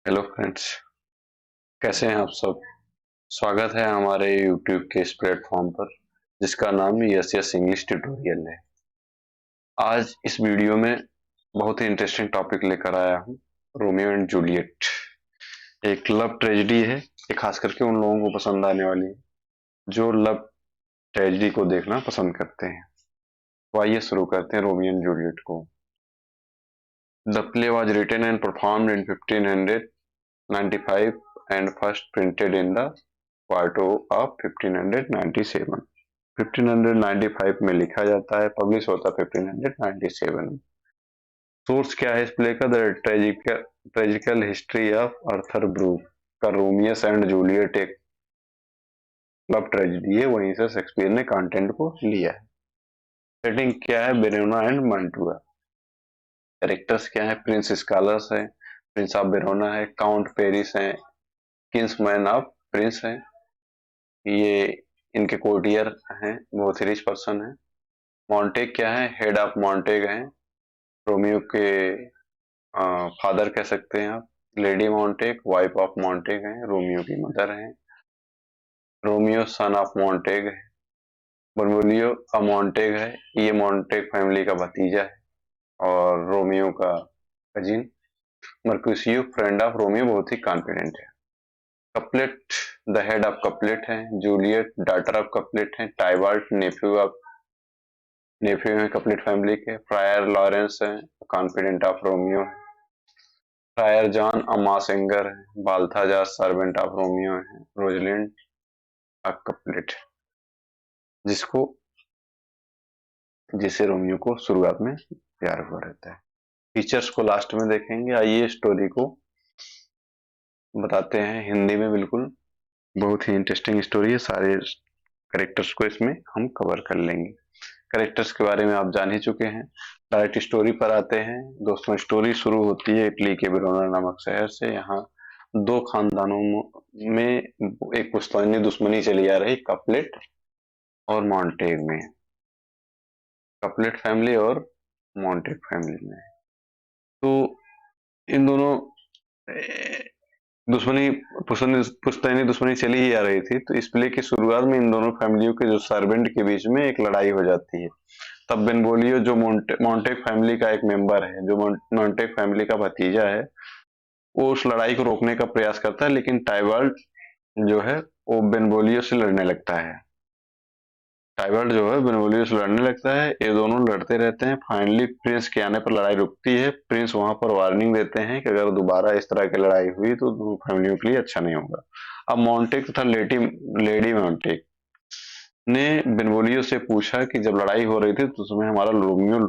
Hello friends, कैसे हैं आप सब। स्वागत है हमारे यूट्यूब के इस प्लेटफॉर्म पर जिसका नाम यस यस इंग्लिश ट्यूटोरियल है। आज इस वीडियो में बहुत ही इंटरेस्टिंग टॉपिक लेकर आया हूँ। रोमियो एंड जूलियट एक लव ट्रेजेडी है। ये खास करके उन लोगों को पसंद आने वाली है जो लव ट्रेजेडी को देखना पसंद करते हैं। तो आइए शुरू करते हैं रोमियो एंड जूलियट को। The play was written and performed in 1595 and first printed in the quarto of 1597। 1595 में लिखा जाता है, पब्लिश होता है 1597 में। सोर्स क्या है इस प्ले का? The tragical history of Arthur Brooke का रोमियस एंड जूलियट एक लव ट्रेजेडी है, वहीं से शेक्सपियर ने कंटेंट को लिया है। सेटिंग क्या है? बेरोना एंड मंटुआ। कैरेक्टर्स क्या है? प्रिंस स्कॉलर्स है, प्रिंस ऑफ बेरोना है, काउंट पेरिस है, किंग्समैन ऑफ प्रिंस है, ये इनके कोर्टियर हैं, बहुत ही रिच पर्सन है। मॉन्टेग क्या है? हेड ऑफ मॉन्टेग हैं, रोमियो के फादर कह सकते हैं आप। Lady Montague wife of Montague हैं, रोमियो की मदर हैं। रोमियो सन ऑफ मॉन्टेग है। बर्गोलियो का मॉन्टेग है, ये मॉन्टेग फैमिली का भतीजा है और रोमियो का कजिन। मर्क्यूसियो फ्रेंड ऑफ रोमियो, बहुत ही कॉन्फिडेंट है। Couplet the head of couplet है। जूलियट डॉटर ऑफ कपलेट है। टाइबाल्ट नेफ्यू है कपलेट फैमिली के। फ्रायर लॉरेंस है, कॉन्फिडेंट ऑफ रोमियो है। फ्रायर जॉन अमा सिंगर है। बाल्थाजार सर्वेंट ऑफ रोमियो है। रोजलिंड कपलेट जिसको जिसे रोमियो को शुरुआत में प्यार हुआ रहता है। फीचर्स को लास्ट में देखेंगे। आइए स्टोरी को बताते हैं हिंदी में। बिल्कुल बहुत ही इंटरेस्टिंग स्टोरी है, सारे कैरेक्टर्स को इसमें हम कवर कर लेंगे। कैरेक्टर्स के बारे में आप जान ही चुके हैं। डायरेक्ट स्टोरी पर आते हैं दोस्तों। स्टोरी शुरू होती है इटली के वेरोना नामक शहर से। यहाँ दो खानदानों में एक पुश्तैनी दुश्मनी चली आ रही, कपलेट और मॉन्टेग में। कपलेट फैमिली और मॉन्टेग फैमिली में। तो इन दोनों दुश्मनी पुश्तैनी दुश्मनी चली ही आ रही थी। तो इस प्ले की शुरुआत में इन दोनों फैमिलियों के जो सर्वेंट के बीच में एक लड़ाई हो जाती है। तब बेनवोलियो जो मॉन्टेग फैमिली का एक मेंबर है, जो मॉन्टेग फैमिली का भतीजा है, वो उस लड़ाई को रोकने का प्रयास करता है, लेकिन टाइबाल्ट जो है वो बेनवोलियो से लड़ने लगता है। टाइबाल्ट जो है बेनवोलियो से लड़ने लगता है, ये दोनों लड़ते रहते हैं। फाइनली प्रिंस के आने पर लड़ाई रुकती है। प्रिंस वहां पर वार्निंग देते हैं कि अगर दोबारा इस तरह की लड़ाई हुई तो दोनों फैमिलियों के लिए अच्छा नहीं होगा। अब मॉन्टेग तथा लेडी मॉन्टेग ने बेनवोलियो से पूछा कि जब लड़ाई हो रही थी तो उसमें हमारा रोमियो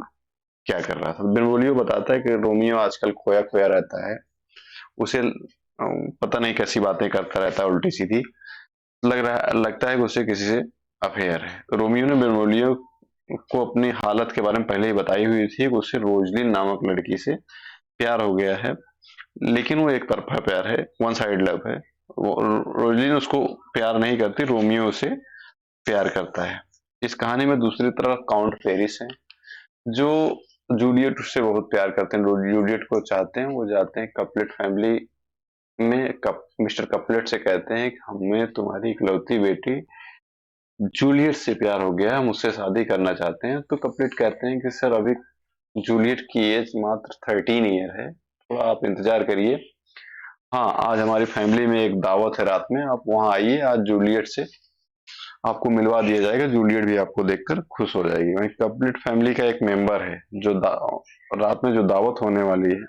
क्या कर रहा था। बेनवोलियो बताता है कि रोमियो आजकल खोया खोया रहता है, उसे पता नहीं कैसी बातें करता रहता है उल्टी सीधी। लगता है कि उसे किसी से अफेयर है। तो रोमियो ने बेनवोलियो को अपनी हालत के बारे में पहले ही बताई हुई थी कि उसे रोजलिन नामक लड़की से प्यार हो गया है, लेकिन वो एक तरफा प्यार है, वन साइड लव है। रोजलिन उसको प्यार नहीं करती, रोमियो उसे प्यार करता है। इस कहानी में दूसरी तरफ काउंट पेरिस है, जो जूलियट उससे बहुत प्यार करते हैं, जूलियट को चाहते हैं। वो जाते हैं कपलेट फैमिली में, मिस्टर कपलेट से कहते हैं कि हमें तुम्हारी इकलौती बेटी जूलियट से प्यार हो गया, हम उससे शादी करना चाहते हैं। तो कपलेट कहते हैं कि सर अभी जूलियट की एज मात्र 13 ईयर है, थोड़ा आप इंतजार करिए। हाँ, आज हमारी फैमिली में एक दावत है रात में, आप वहाँ आइए, आज जूलियट से आपको मिलवा दिया जाएगा। जूलियट भी आपको देखकर खुश हो जाएगी। वहीं कपलेट फैमिली का एक मेंबर है जो रात में जो दावत होने वाली है,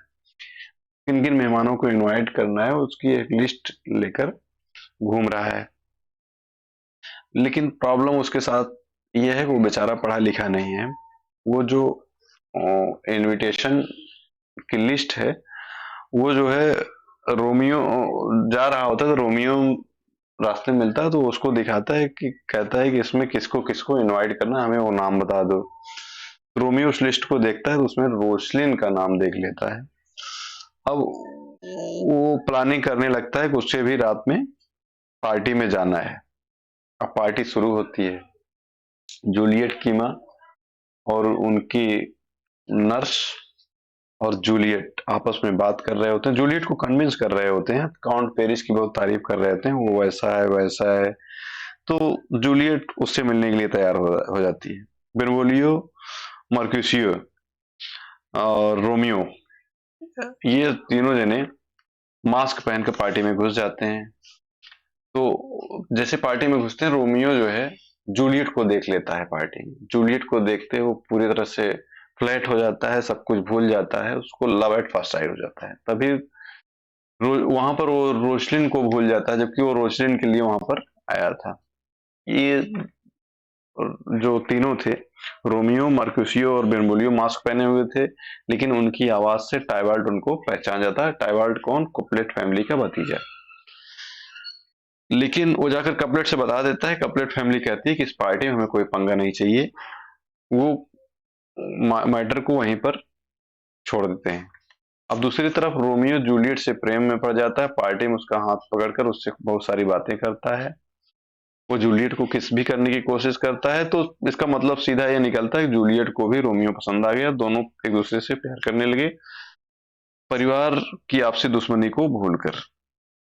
किन किन मेहमानों को इनवाइट करना है, उसकी एक लिस्ट लेकर घूम रहा है। लेकिन प्रॉब्लम उसके साथ यह है कि वो बेचारा पढ़ा लिखा नहीं है। वो जो इनविटेशन की लिस्ट है, वो जो है रोमियो जा रहा होता है, तो रोमियो रास्ते में मिलता है तो उसको दिखाता है कि कहता है कि इसमें किसको किसको इनवाइट करना, हमें वो नाम बता दो। रोमियो उस लिस्ट को देखता है तो उसमें रोसलिन का नाम देख लेता है। अब वो प्लानिंग करने लगता है कि उससे भी रात में पार्टी में जाना है। अब पार्टी शुरू होती है। जूलियट की माँ और उनकी नर्स और जूलियट आपस में बात कर रहे होते हैं, जूलियट को कन्विंस कर रहे होते हैं, काउंट पेरिस की बहुत तारीफ कर रहे होते हैं, वो वैसा है वैसा है। तो जूलियट उससे मिलने के लिए तैयार हो जाती है। बेनवोलियो, मर्क्यूसियो और रोमियो, ये तीनों जने मास्क पहनकर पार्टी में घुस जाते हैं। तो जैसे पार्टी में घुसते हैं, रोमियो जो है जूलियट को देख लेता है पार्टी में। जूलियट को देखते वो पूरी तरह से फ्लैट हो जाता है, सब कुछ भूल जाता है, उसको लव एट फर्स्ट साइट हो जाता है। तभी वहां पर वो रोशलिन को भूल जाता है, जबकि वो रोशलिन के लिए वहां पर आया था। ये जो तीनों थे, रोमियो, मर्क्यूसियो और बेनवोलियो, मास्क पहने हुए थे, लेकिन उनकी आवाज से टाइबाल्ट उनको पहचान जाता है। टाइबाल्ट कौन? कुपलेट फैमिली का भतीजा। लेकिन वो जाकर कपलेट से बता देता है। कपलेट फैमिली कहती है कि इस पार्टी में हमें कोई पंगा नहीं चाहिए। वो मैटर को वहीं पर छोड़ देते हैं। अब दूसरी तरफ रोमियो जूलियट से प्रेम में पड़ जाता है, पार्टी में उसका हाथ पकड़कर उससे बहुत सारी बातें करता है। वो जूलियट को किस भी करने की कोशिश करता है। तो इसका मतलब सीधा ये निकलता है कि जूलियट को भी रोमियो पसंद आ गया, दोनों एक दूसरे से प्यार करने लगे, परिवार की आपसी दुश्मनी को भूलकर।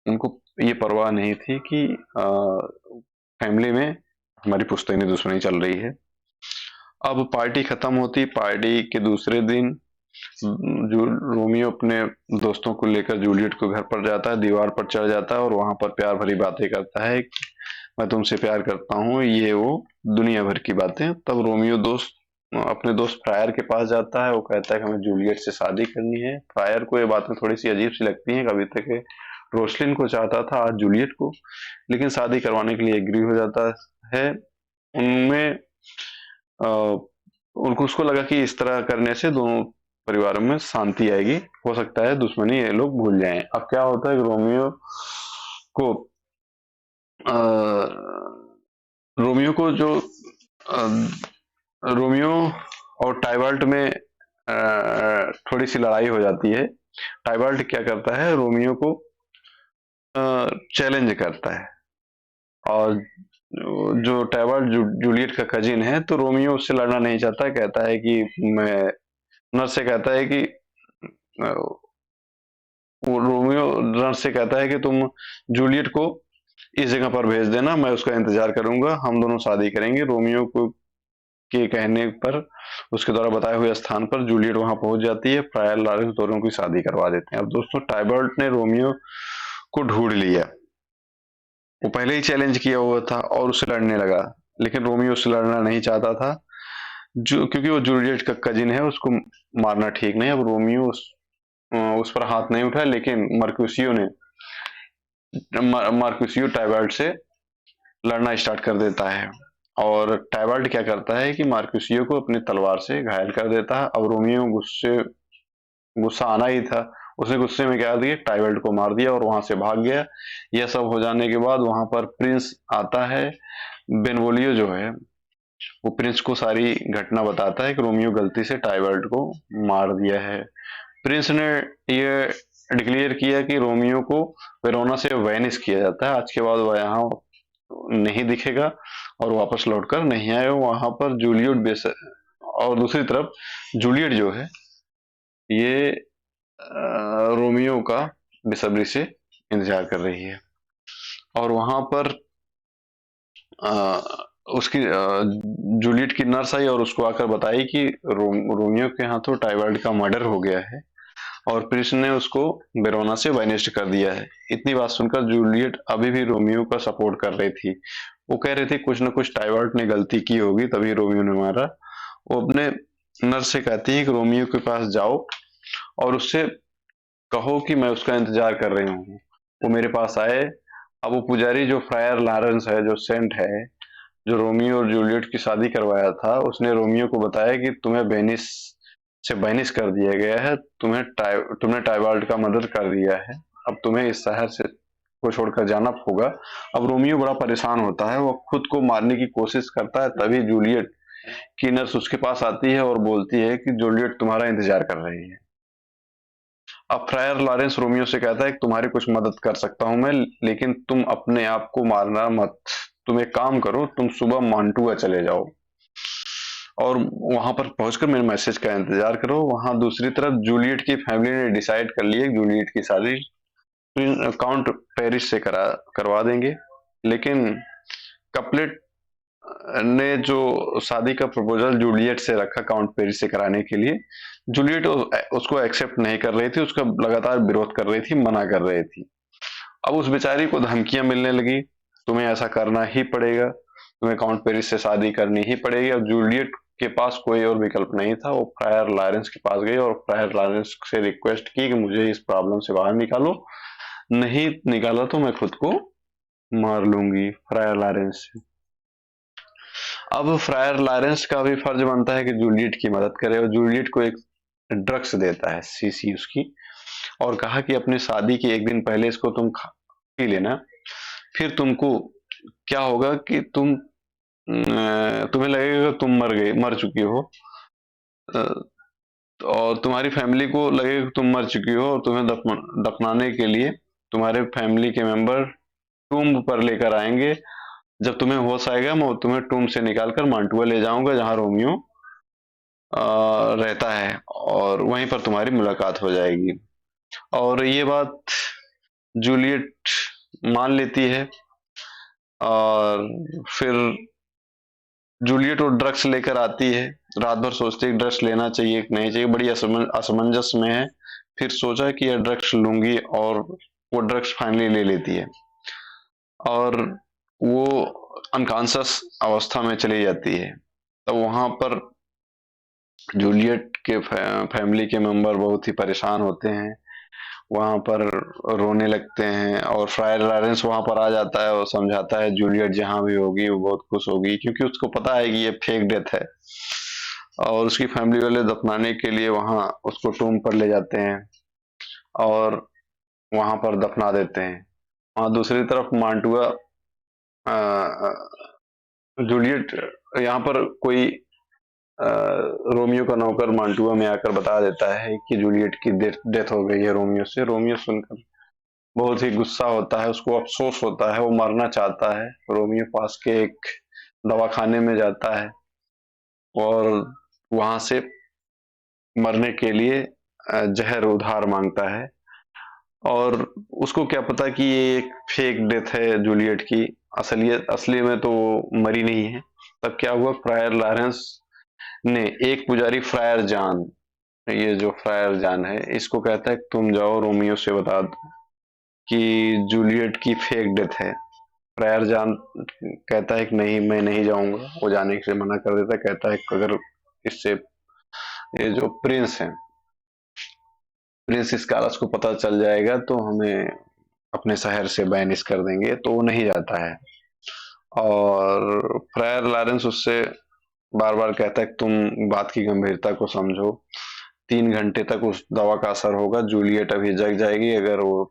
उनको ये परवाह नहीं थी कि फैमिली में हमारी पुश्तैनी दुश्मनी चल रही है। अब पार्टी खत्म होती, पार्टी के दूसरे दिन जो रोमियो अपने दोस्तों को लेकर जूलियट को घर पर जाता है, दीवार पर चढ़ जाता है और वहां पर प्यार भरी बातें करता है। मैं तुमसे प्यार करता हूँ, ये वो दुनिया भर की बातें। तब रोमियो अपने दोस्त फ्रायर के पास जाता है। वो कहता है कि हमें जूलियट से शादी करनी है। फ्रायर को ये बातें थोड़ी सी अजीब सी लगती हैं, कभी तक रोशलिन को चाहता था, आज जूलियट को, लेकिन शादी करवाने के लिए एग्री हो जाता है। उनमें उनको उसको लगा कि इस तरह करने से दोनों परिवारों में शांति आएगी, हो सकता है दुश्मनी ये लोग भूल जाएं। अब क्या होता है कि को रोमियो को जो अ, रोमियो और टाइबाल्ट में थोड़ी सी लड़ाई हो जाती है। टाइबाल्ट क्या करता है, रोमियो को चैलेंज करता है। और जो टाइबाल्ट जूलियट का कजिन है, तो रोमियो उससे लड़ना नहीं चाहता, कहता है कि मैं नर्स से कहता है कि वो रोमियो नर्स से कहता है कि तुम जूलियट को इस जगह पर भेज देना, मैं उसका इंतजार करूंगा, हम दोनों शादी करेंगे। रोमियो को के कहने पर, उसके द्वारा बताए हुए स्थान पर जूलियट वहां पहुंच जाती है। फ्रायर लॉरेंस दोनों की शादी करवा देते हैं। अब दोस्तों, टाइबर्ट ने रोमियो को ढूंढ लिया। वो पहले ही चैलेंज किया हुआ था और उससे लड़ने लगा, लेकिन रोमियो उससे लड़ना नहीं चाहता था, जो क्योंकि वो जूलियट का कजिन है, उसको मारना ठीक नहीं। अब रोमियो उस पर हाथ नहीं उठा, लेकिन मार्क्यूसियो टाइबर्ट से लड़ना स्टार्ट कर देता है। और टाइबर्ट क्या करता है कि मार्क्यूसियो को अपनी तलवार से घायल कर देता है। अब रोमियो गुस्सा आना ही था, उसने गुस्से में क्या दिया, टाइबर्ट को मार दिया और वहां से भाग गया। यह सब हो जाने के बाद वहां पर प्रिंस आता है। बेनवोलियो जो है, वो प्रिंस को सारी घटना बताता है कि रोमियो गलती से टाइबर्ट को मार दिया है। प्रिंस ने ये डिक्लेयर किया कि रोमियो को वेरोना से वैनिश किया जाता है, आज के बाद वह यहाँ नहीं दिखेगा और वापस लौटकर नहीं आए। वहां पर जूलियट बेस, और दूसरी तरफ जूलियट जो है, ये रोमियो का बेसब्री से इंतजार कर रही है। और वहां पर अ, उसकी जूलियट की नर्स आई और उसको आकर बताई कि रोमियो के हाथों टाइबर्ट का मर्डर हो गया है और प्रिंस ने उसको बेरोना से बैनिस्ट कर दिया है। इतनी बात सुनकर जूलियट अभी भी रोमियो का सपोर्ट कर रही थी। वो कह रही थी कुछ ना कुछ टाइबर्ट ने गलती की होगी, तभी रोमियो ने मारा। वो अपने नर्स से कहती है कि रोमियो के पास जाओ और उससे कहो कि मैं उसका इंतजार कर रही हूँ, वो मेरे पास आए। अब वो पुजारी जो फ्रायर लॉरेंस है, जो सेंट है, जो रोमियो और जूलियट की शादी करवाया था, उसने रोमियो को बताया कि तुम्हें वेनिस से बैनिश कर दिया गया है, तुमने टाइबाल्ट का मर्डर कर दिया है, अब तुम्हें इस शहर से को छोड़कर जाना होगा। अब रोमियो बड़ा परेशान होता है, वो खुद को मारने की कोशिश करता है। तभी जूलियट की नर्स उसके पास आती है और बोलती है कि जूलियट तुम्हारा इंतजार कर रही है। अब फ्रायर लॉरेंस रोमियो से कहता है कि तुम्हारी कुछ मदद कर सकता हूं मैं, लेकिन तुम अपने आप को मारना मत। तुम एक काम करो, तुम सुबह मांटुआ चले जाओ और वहां पर पहुंचकर मेरे मैसेज का इंतजार करो। वहां दूसरी तरफ जूलियट की फैमिली ने डिसाइड कर लिया जूलियट की शादी काउंट पेरिस से करवा देंगे। लेकिन कपलेट ने जो शादी का प्रपोजल जूलियट से रखा काउंट पेरिस से कराने के लिए, जूलियट उसको एक्सेप्ट नहीं कर रही थी, उसका लगातार विरोध कर रही थी, मना कर रही थी। अब उस बेचारी को धमकियां मिलने लगी, तुम्हें ऐसा करना ही पड़ेगा, तुम्हें काउंट पेरिस से शादी करनी ही पड़ेगी। अब जूलियट के पास कोई और विकल्प नहीं था, वो फ्रायर लॉरेंस के पास गई और फ्रायर लॉरेंस से रिक्वेस्ट की कि मुझे इस प्रॉब्लम से बाहर निकालो, नहीं निकाला तो मैं खुद को मार लूंगी, फ्रायर लॉरेंस से। अब फ्रायर लॉरेंस का भी फर्ज बनता है कि जूलियट की मदद करे, और जूलियट को एक ड्रग्स देता है सीसी उसकी, और कहा कि अपनी शादी के एक दिन पहले इसको तुम पी लेना, फिर तुमको क्या होगा कि तुम्हें लगेगा तुम मर चुकी हो, और तुम्हारी फैमिली को लगेगा कि तुम मर चुकी हो, और तुम्हें दफनाने के लिए तुम्हारे फैमिली के मेंबर टूम्ब पर लेकर आएंगे। जब तुम्हें होश आएगा मैं तुम्हें टूम्ब से निकालकर मांटुआ ले जाऊंगा जहां रोमियो रहता है, और वहीं पर तुम्हारी मुलाकात हो जाएगी। और ये बात जूलियट मान लेती है, और फिर जूलियट वो ड्रग्स लेकर आती है। रात भर सोचती है ड्रग्स लेना चाहिए कि नहीं चाहिए, बड़ी असमंजस में है। फिर सोचा कि यह ड्रग्स लूंगी, और वो ड्रग्स फाइनली ले लेती है, और वो अनकॉन्शियस अवस्था में चली जाती है। तब वहां पर जूलियट के फैमिली के मेंबर बहुत ही परेशान होते हैं, वहां पर रोने लगते हैं, और फ्रायर लॉरेंस वहां पर आ जाता है और समझाता है जूलियट जहां भी होगी वो बहुत खुश होगी, क्योंकि उसको पता है कि ये फेक डेथ है। और उसकी फैमिली वाले दफनाने के लिए वहां उसको टूम पर ले जाते हैं और वहां पर दफना देते हैं। वहां दूसरी तरफ मांटुआ जूलियट यहाँ पर कोई रोमियो का नौकर मांटुआ में आकर बता देता है कि जूलियट की डेथ हो गई है रोमियो से। रोमियो सुनकर बहुत ही गुस्सा होता है, उसको अफसोस होता है, वो मरना चाहता है। रोमियो पास के एक दवाखाने में जाता है और वहां से मरने के लिए जहर उधार मांगता है, और उसको क्या पता कि ये एक फेक डेथ है जूलियट की, असलियत असली में तो वो मरी नहीं है। तब क्या हुआ, फ्रायर लॉरेंस ने एक पुजारी फ्रायर जान, ये जो फ्रायर जान है इसको कहता है तुम जाओ रोमियो से बता दो कि जूलियट की फेक डेथ है। फ्रायर जान कहता है कि नहीं मैं नहीं जाऊंगा, वो जाने से मना कर देता है, कहता है कि अगर इससे ये जो प्रिंस है, प्रिंस स्कारस को पता चल जाएगा तो हमें अपने शहर से बैनिश कर देंगे, तो वो नहीं जाता है। और फ्रायर लॉरेंस उससे बार बार कहता है कि तुम बात की गंभीरता को समझो, 3 घंटे तक उस दवा का असर होगा, जूलियट अभी जग जाएगी, अगर वो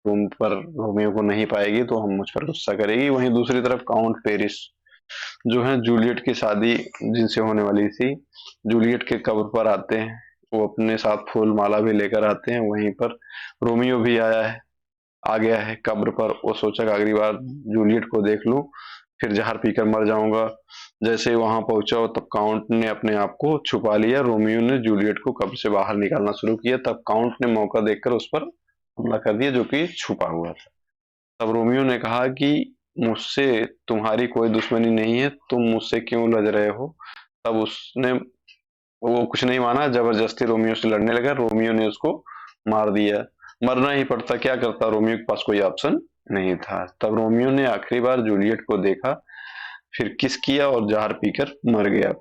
रूम पर रोमियो को नहीं पाएगी तो हम मुझ पर गुस्सा करेगी। वहीं दूसरी तरफ काउंट पेरिस जो है जूलियट की शादी जिनसे होने वाली थी, जूलियट के कब्र पर आते हैं, वो अपने साथ फूल माला भी लेकर आते हैं। वहीं पर रोमियो भी आ गया है कब्र पर। वो सोचा कि अगली बार जूलियट को देख लूं फिर जहर पीकर मर जाऊंगा। जैसे ही वहां पहुंचा तब काउंट ने अपने आप को छुपा लिया। रोमियो ने जूलियट को कब्र से बाहर निकालना शुरू किया, तब काउंट ने मौका देखकर उस पर हमला कर दिया जो कि छुपा हुआ था। तब रोमियो ने कहा कि मुझसे तुम्हारी कोई दुश्मनी नहीं है, तुम मुझसे क्यों लड़ रहे हो। तब उसने वो कुछ नहीं माना, जबरदस्ती रोमियो से लड़ने लगा। रोमियो ने उसको मार दिया, मरना ही पड़ता, क्या करता, रोमियो के पास कोई ऑप्शन नहीं था। तब रोमियो ने आखिरी बार जूलियट को देखा, फिर किस किया और जहर पीकर मर गया।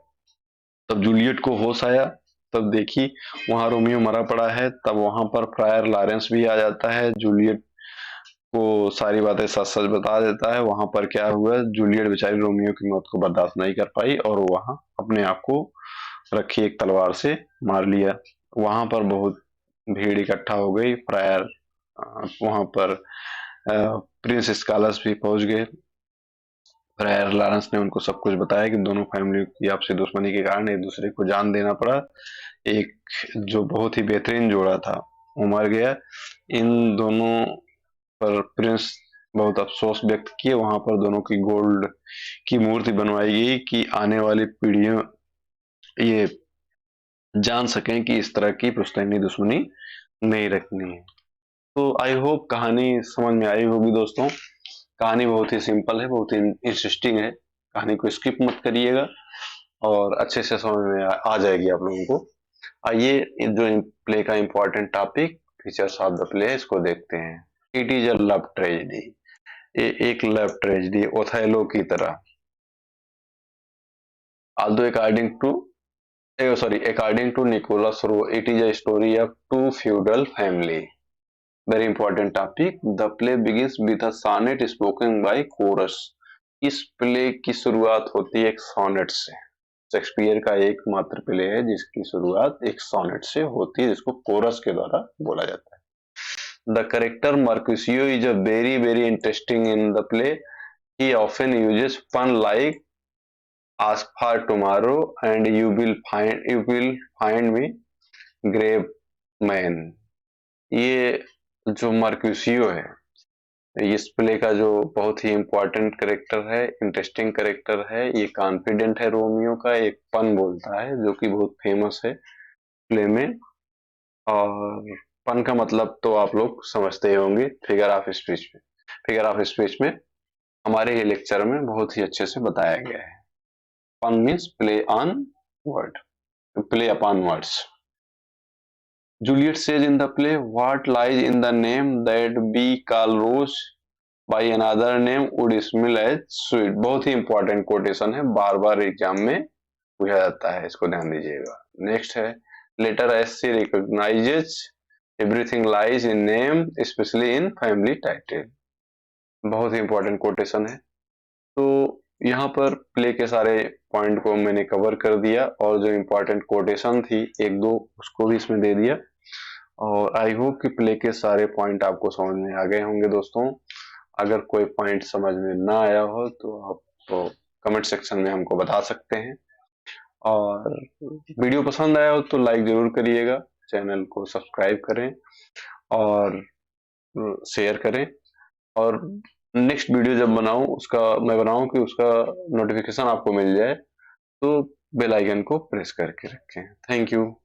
तब जूलियट को होश आया, तब देखी वहां रोमियो मरा पड़ा है। तब वहां पर फ्रायर लॉरेंस भी आ जाता है, जूलियट को सारी बातें सच सच बता देता है। वहां पर क्या हुआ, जूलियट बेचारी रोमियो की मौत को बर्दाश्त नहीं कर पाई और वहां अपने आप को रखी एक तलवार से मार लिया। वहां पर बहुत भीड़ इकट्ठा हो गई। फ्रायर वहां पर प्रिंस स्कालस भी पहुंच गए। फ्रायर लॉरेंस ने उनको सब कुछ बताया कि दोनों फैमिली की आपसी दुश्मनी के कारण एक दूसरे को जान देना पड़ा। एक जो बहुत ही बेहतरीन जोड़ा था वो मर गया। इन दोनों पर प्रिंस बहुत अफसोस व्यक्त किए। वहां पर दोनों की गोल्ड की मूर्ति बनवाई गई कि आने वाली पीढ़ियों ये जान सकें कि इस तरह की पुश्तैनी दुश्मनी नहीं रखनी है। तो आई होप कहानी समझ में आई होगी दोस्तों। कहानी बहुत ही सिंपल है, बहुत ही इंटरेस्टिंग है। कहानी को स्किप मत करिएगा और अच्छे से समझ में आ जाएगी आप लोगों को। आइए जो प्ले का important topic features of the play इसको देखते हैं। It is a love tragedy. ये एक लव ट्रेजेडी ओथेलो की तरह। although according to according to Nicholas Rowe, it is a story of two feudal family. Very important topic. The play begins with a sonnet spoken by chorus. इस play की शुरुआत होती है एक sonnet से। Shakespeare का एकमात्र प्ले है जिसकी शुरुआत एक सोनेट से होती है, जिसको कोरस के द्वारा बोला जाता है। The character Mercutio is a very interesting in the play. He often uses fun like ask for tomorrow and you will find me grave man। ये जो मर्क्यूसियो है, इस प्ले का जो बहुत ही इम्पोर्टेंट करेक्टर है, इंटरेस्टिंग करेक्टर है, ये कॉन्फिडेंट है रोमियो का, एक पन बोलता है जो कि बहुत फेमस है प्ले में। और पन का मतलब तो आप लोग समझते होंगे, फिगर ऑफ स्पीच में। फिगर ऑफ स्पीच में हमारे ये लेक्चर में बहुत ही अच्छे से बताया गया है। Pun means play on word, play upon words. Juliet says in the play, "What lies in the name that we call rose by another name would smell as sweet"। बहुत ही important quotation है, बार बार exam में पूछा जाता है, इसको ध्यान दीजिएगा। Next है, later as she recognizes everything lies in name, especially in family title। बहुत ही important quotation है। तो यहाँ पर प्ले के सारे पॉइंट को मैंने कवर कर दिया और जो इम्पोर्टेंट कोटेशन थी एक दो उसको भी इसमें दे दिया। और आई होप कि प्ले के सारे पॉइंट आपको समझ में आ गए होंगे दोस्तों। अगर कोई पॉइंट समझ में ना आया हो तो आप तो कमेंट सेक्शन में हमको बता सकते हैं। और वीडियो पसंद आया हो तो लाइक जरूर करिएगा, चैनल को सब्सक्राइब करें और शेयर करें। और नेक्स्ट वीडियो जब बनाऊं उसका मैं बनाऊं कि उसका नोटिफिकेशन आपको मिल जाए, तो बेल आइकन को प्रेस करके रखें। Thank you.